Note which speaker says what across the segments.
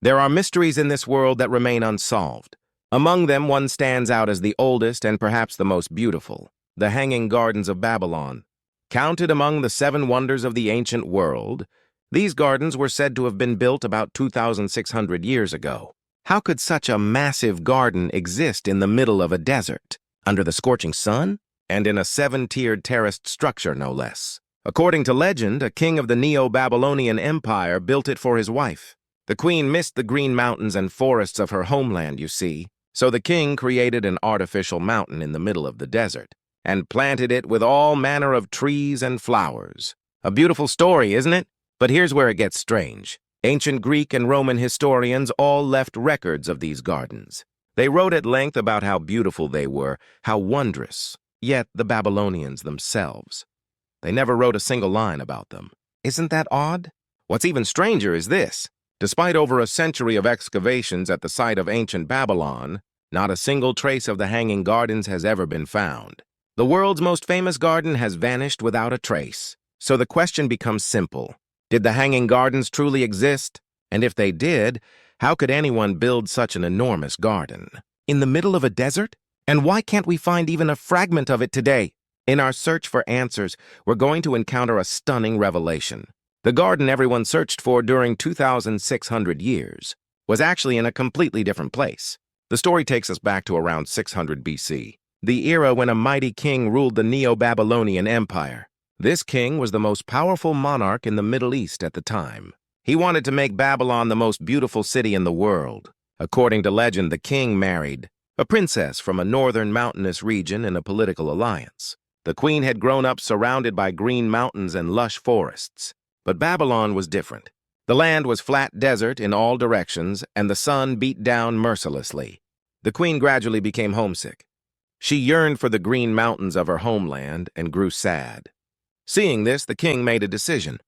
Speaker 1: There are mysteries in this world that remain unsolved. Among them, one stands out as the oldest and perhaps the most beautiful, the Hanging Gardens of Babylon. Counted among the 7 wonders of the ancient world, these gardens were said to have been built about 2,600 years ago. How could such a massive garden exist in the middle of a desert, under the scorching sun, and in a 7-tiered terraced structure, no less? According to legend, a king of the Neo-Babylonian Empire built it for his wife. The queen missed the green mountains and forests of her homeland, you see, so the king created an artificial mountain in the middle of the desert and planted it with all manner of trees and flowers. A beautiful story, isn't it? But here's where it gets strange. Ancient Greek and Roman historians all left records of these gardens. They wrote at length about how beautiful they were, how wondrous. Yet the Babylonians themselves, they never wrote a single line about them. Isn't that odd? What's even stranger is this. Despite over a century of excavations at the site of ancient Babylon, not a single trace of the Hanging Gardens has ever been found. The world's most famous garden has vanished without a trace. So the question becomes simple. Did the Hanging Gardens truly exist? And if they did, how could anyone build such an enormous garden? In the middle of a desert? And why can't we find even a fragment of it today? In our search for answers, we're going to encounter a stunning revelation. The garden everyone searched for during 2,600 years was actually in a completely different place. The story takes us back to around 600 BC, the era when a mighty king ruled the Neo-Babylonian Empire. This king was the most powerful monarch in the Middle East at the time. He wanted to make Babylon the most beautiful city in the world. According to legend, the king married a princess from a northern mountainous region in a political alliance. The queen had grown up surrounded by green mountains and lush forests. But Babylon was different. The land was flat desert in all directions, and the sun beat down mercilessly. The queen gradually became homesick. She yearned for the green mountains of her homeland and grew sad. Seeing this, the king made a decision.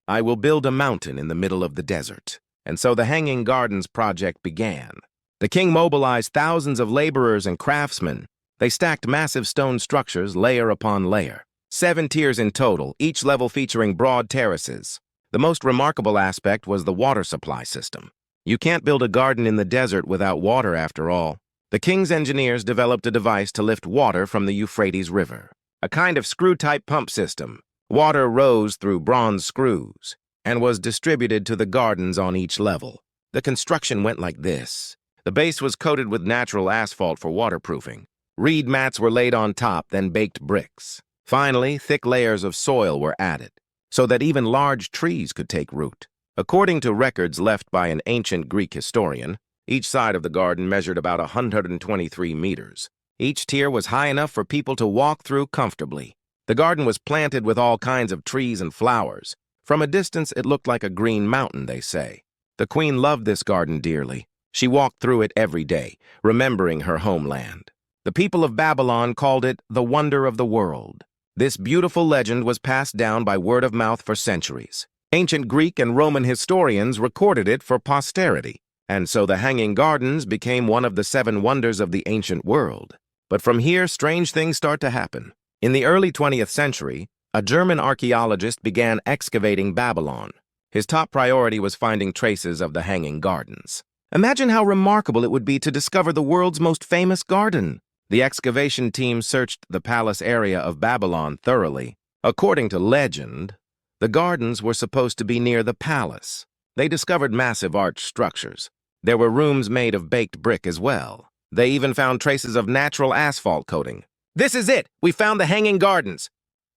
Speaker 1: I will build a mountain in the middle of the desert. And so the Hanging Gardens project began. The king mobilized thousands of laborers and craftsmen. They stacked massive stone structures layer upon layer. 7 tiers in total, each level featuring broad terraces. The most remarkable aspect was the water supply system. You can't build a garden in the desert without water, after all. The king's engineers developed a device to lift water from the Euphrates River, a kind of screw-type pump system. Water rose through bronze screws and was distributed to the gardens on each level. The construction went like this. The base was coated with natural asphalt for waterproofing. Reed mats were laid on top, then baked bricks. Finally, thick layers of soil were added, so that even large trees could take root. According to records left by an ancient Greek historian, each side of the garden measured about 123 meters. Each tier was high enough for people to walk through comfortably. The garden was planted with all kinds of trees and flowers. From a distance, it looked like a green mountain, they say. The queen loved this garden dearly. She walked through it every day, remembering her homeland. The people of Babylon called it the wonder of the world. This beautiful legend was passed down by word of mouth for centuries. Ancient Greek and Roman historians recorded it for posterity, and so the Hanging Gardens became one of the 7 wonders of the ancient world. But from here, strange things start to happen. In the early 20th century, a German archaeologist began excavating Babylon. His top priority was finding traces of the Hanging Gardens. Imagine how remarkable it would be to discover the world's most famous garden. The excavation team searched the palace area of Babylon thoroughly. According to legend, the gardens were supposed to be near the palace. They discovered massive arched structures. There were rooms made of baked brick as well. They even found traces of natural asphalt coating. This is it! We found the Hanging Gardens!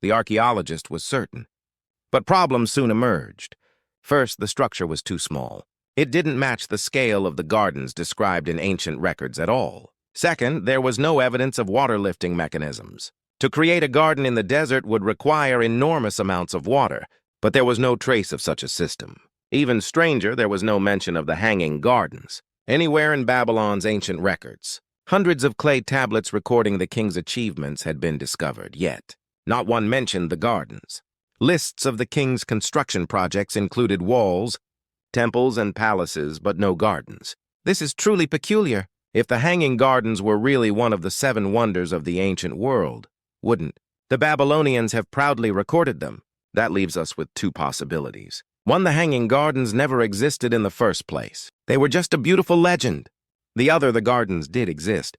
Speaker 1: The archaeologist was certain. But problems soon emerged. First, the structure was too small. It didn't match the scale of the gardens described in ancient records at all. Second, there was no evidence of water lifting mechanisms. To create a garden in the desert would require enormous amounts of water, but there was no trace of such a system. Even stranger, there was no mention of the Hanging Gardens anywhere in Babylon's ancient records. Hundreds of clay tablets recording the king's achievements had been discovered, yet not one mentioned the gardens. Lists of the king's construction projects included walls, temples, and palaces, but no gardens. This is truly peculiar. If the Hanging Gardens were really one of the 7 wonders of the ancient world, wouldn't the Babylonians have proudly recorded them? That leaves us with 2 possibilities. One, the Hanging Gardens never existed in the first place. They were just a beautiful legend. The other, the gardens did exist,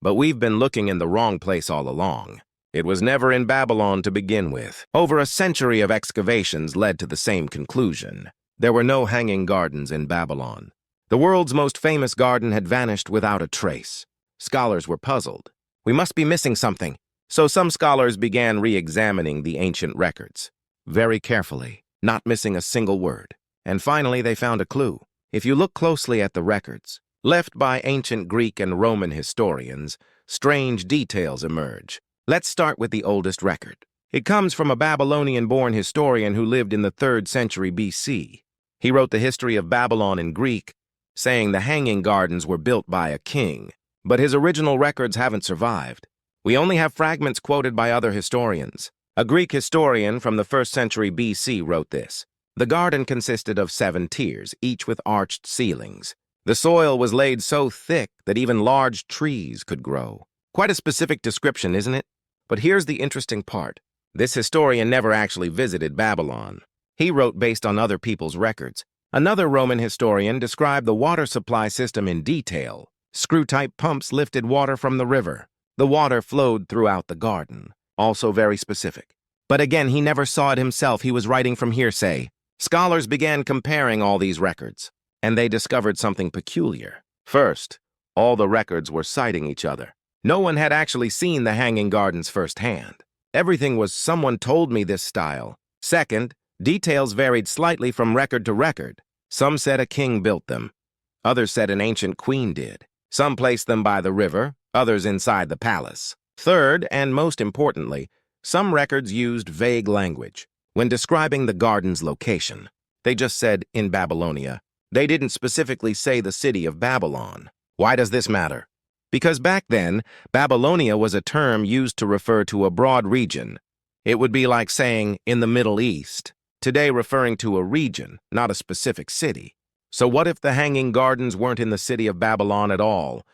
Speaker 1: but we've been looking in the wrong place all along. It was never in Babylon to begin with. Over a century of excavations led to the same conclusion. There were no hanging gardens in Babylon. The world's most famous garden had vanished without a trace. Scholars were puzzled. We must be missing something. So some scholars began re-examining the ancient records, very carefully, not missing a single word. And finally, they found a clue. If you look closely at the records, left by ancient Greek and Roman historians, strange details emerge. Let's start with the oldest record. It comes from a Babylonian-born historian who lived in the 3rd century BC. He wrote the history of Babylon in Greek, saying the Hanging Gardens were built by a king. But his original records haven't survived. We only have fragments quoted by other historians. A Greek historian from the 1st century BC wrote this. The garden consisted of 7 tiers, each with arched ceilings. The soil was laid so thick that even large trees could grow. Quite a specific description, isn't it? But here's the interesting part. This historian never actually visited Babylon. He wrote based on other people's records. Another Roman historian described the water supply system in detail. Screw-type pumps lifted water from the river. The water flowed throughout the garden. Also very specific. But again, he never saw it himself. He was writing from hearsay. Scholars began comparing all these records, and they discovered something peculiar. First, all the records were citing each other. No one had actually seen the Hanging Gardens firsthand. Everything was "someone told me" this style. Second, details varied slightly from record to record. Some said a king built them. Others said an ancient queen did. Some placed them by the river, others inside the palace. Third, and most importantly, some records used vague language. When describing the garden's location, they just said, "in Babylonia." They didn't specifically say the city of Babylon. Why does this matter? Because back then, Babylonia was a term used to refer to a broad region. It would be like saying, "in the Middle East," today referring to a region, not a specific city. So what if the Hanging Gardens weren't in the city of Babylon at all,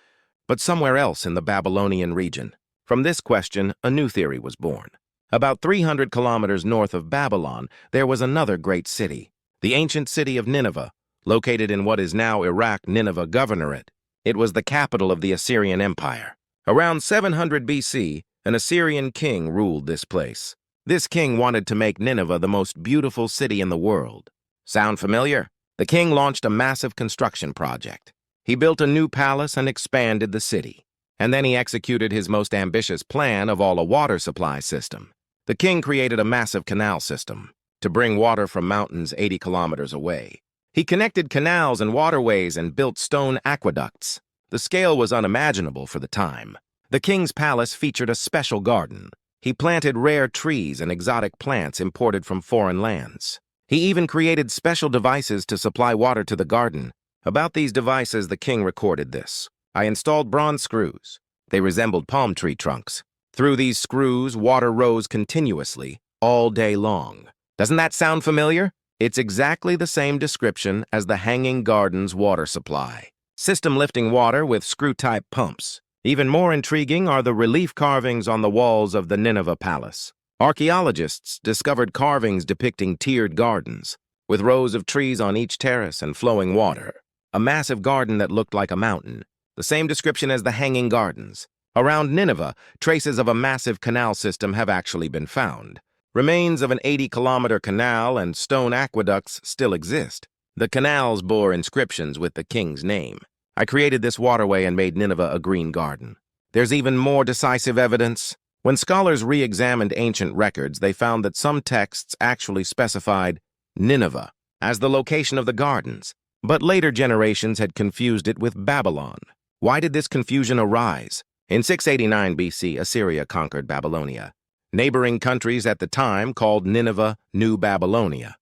Speaker 1: but somewhere else in the Babylonian region? From this question, a new theory was born. About 300 kilometers north of Babylon, there was another great city, the ancient city of Nineveh, located in what is now Iraq Nineveh Governorate. It was the capital of the Assyrian Empire. Around 700 BC, an Assyrian king ruled this place. This king wanted to make Nineveh the most beautiful city in the world. Sound familiar? The king launched a massive construction project. He built a new palace and expanded the city. And then he executed his most ambitious plan of all, a water supply system. The king created a massive canal system to bring water from mountains 80 kilometers away. He connected canals and waterways and built stone aqueducts. The scale was unimaginable for the time. The king's palace featured a special garden. He planted rare trees and exotic plants imported from foreign lands. He even created special devices to supply water to the garden. About these devices, the king recorded this. I installed bronze screws. They resembled palm tree trunks. Through these screws, water rose continuously, all day long. Doesn't that sound familiar? It's exactly the same description as the Hanging Gardens water supply. System lifting water with screw-type pumps. Even more intriguing are the relief carvings on the walls of the Nineveh palace. Archaeologists discovered carvings depicting tiered gardens, with rows of trees on each terrace and flowing water. A massive garden that looked like a mountain. The same description as the Hanging Gardens. Around Nineveh, traces of a massive canal system have actually been found. Remains of an 80-kilometer canal and stone aqueducts still exist. The canals bore inscriptions with the king's name. I created this waterway and made Nineveh a green garden. There's even more decisive evidence. When scholars re-examined ancient records, they found that some texts actually specified Nineveh as the location of the gardens, but later generations had confused it with Babylon. Why did this confusion arise? In 689 BC, Assyria conquered Babylonia. Neighboring countries at the time called Nineveh New Babylonia,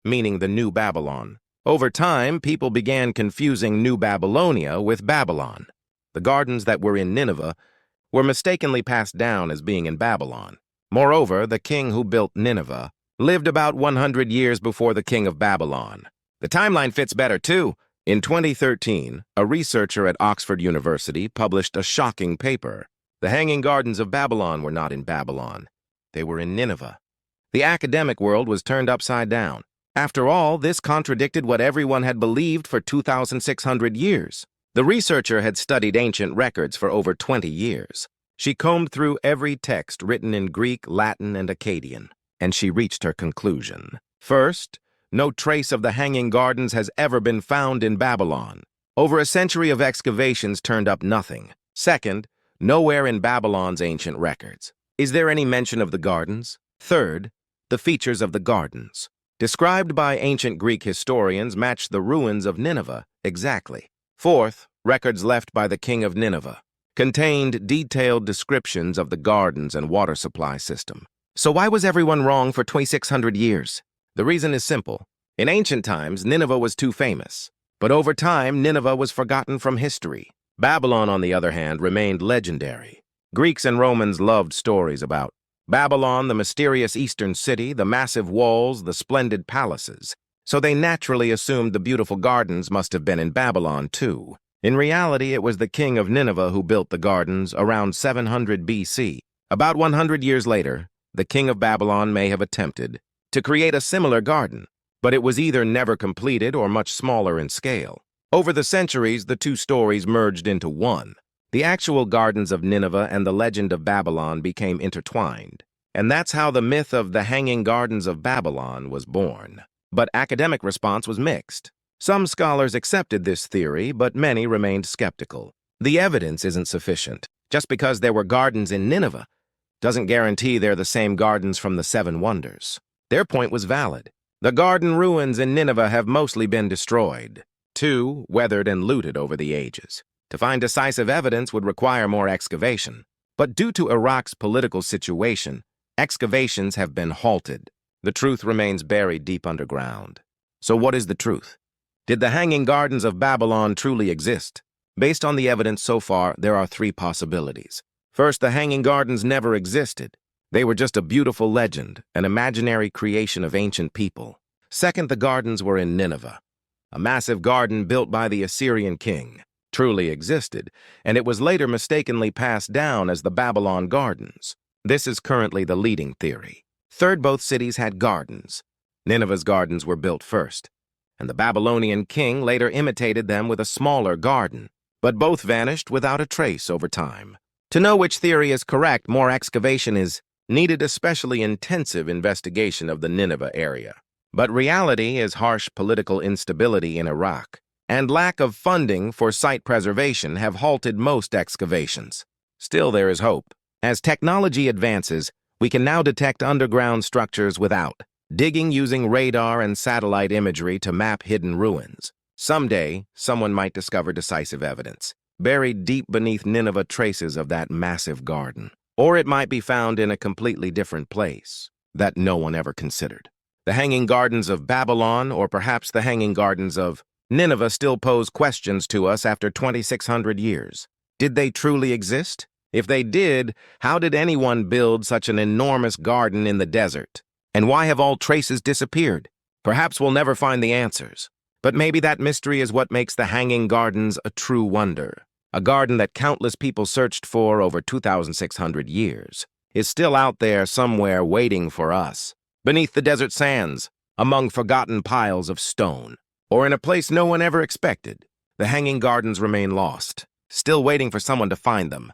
Speaker 1: meaning the New Babylon. Over time, people began confusing New Babylonia with Babylon. The gardens that were in Nineveh were mistakenly passed down as being in Babylon. Moreover, the king who built Nineveh lived about 100 years before the king of Babylon. The timeline fits better, too. In 2013, a researcher at Oxford University published a shocking paper. The Hanging Gardens of Babylon were not in Babylon. They were in Nineveh. The academic world was turned upside down. After all, this contradicted what everyone had believed for 2,600 years. The researcher had studied ancient records for over 20 years. She combed through every text written in Greek, Latin, and Akkadian, and she reached her conclusion. First, no trace of the Hanging Gardens has ever been found in Babylon. Over a century of excavations turned up nothing. Second, nowhere in Babylon's ancient records. Is there any mention of the gardens? Third, the features of the gardens, described by ancient Greek historians, match the ruins of Nineveh exactly. Fourth, records left by the king of Nineveh contained detailed descriptions of the gardens and water supply system. So why was everyone wrong for 2,600 years? The reason is simple. In ancient times, Nineveh was too famous. But over time, Nineveh was forgotten from history. Babylon, on the other hand, remained legendary. Greeks and Romans loved stories about Babylon, the mysterious eastern city, the massive walls, the splendid palaces. So they naturally assumed the beautiful gardens must have been in Babylon, too. In reality, it was the king of Nineveh who built the gardens around 700 BC. About 100 years later, the king of Babylon may have attempted to create a similar garden, but it was either never completed or much smaller in scale. Over the centuries, the two stories merged into one. The actual gardens of Nineveh and the legend of Babylon became intertwined, and that's how the myth of the Hanging Gardens of Babylon was born. But academic response was mixed. Some scholars accepted this theory, but many remained skeptical. The evidence isn't sufficient. Just because there were gardens in Nineveh doesn't guarantee they're the same gardens from the Seven Wonders. Their point was valid. The garden ruins in Nineveh have mostly been destroyed, too, weathered and looted over the ages. To find decisive evidence would require more excavation. But due to Iraq's political situation, excavations have been halted. The truth remains buried deep underground. So what is the truth? Did the Hanging Gardens of Babylon truly exist? Based on the evidence so far, there are three possibilities. First, the Hanging Gardens never existed. They were just a beautiful legend, an imaginary creation of ancient people. Second, the gardens were in Nineveh. A massive garden built by the Assyrian king truly existed, and it was later mistakenly passed down as the Babylon Gardens. This is currently the leading theory. Third, both cities had gardens. Nineveh's gardens were built first, and the Babylonian king later imitated them with a smaller garden, but both vanished without a trace over time. To know which theory is correct, more excavation is needed, especially intensive investigation of the Nineveh area. But reality is harsh political instability in Iraq, and lack of funding for site preservation have halted most excavations. Still, there is hope. As technology advances, we can now detect underground structures without digging using radar and satellite imagery to map hidden ruins. Someday, someone might discover decisive evidence, buried deep beneath Nineveh, traces of that massive garden. Or it might be found in a completely different place that no one ever considered. The Hanging Gardens of Babylon, or perhaps the Hanging Gardens of Nineveh, still pose questions to us after 2,600 years. Did they truly exist? If they did, how did anyone build such an enormous garden in the desert? And why have all traces disappeared? Perhaps we'll never find the answers. But maybe that mystery is what makes the Hanging Gardens a true wonder. A garden that countless people searched for over 2,600 years is still out there somewhere waiting for us, beneath the desert sands, among forgotten piles of stone, or in a place no one ever expected. The Hanging Gardens remain lost, still waiting for someone to find them.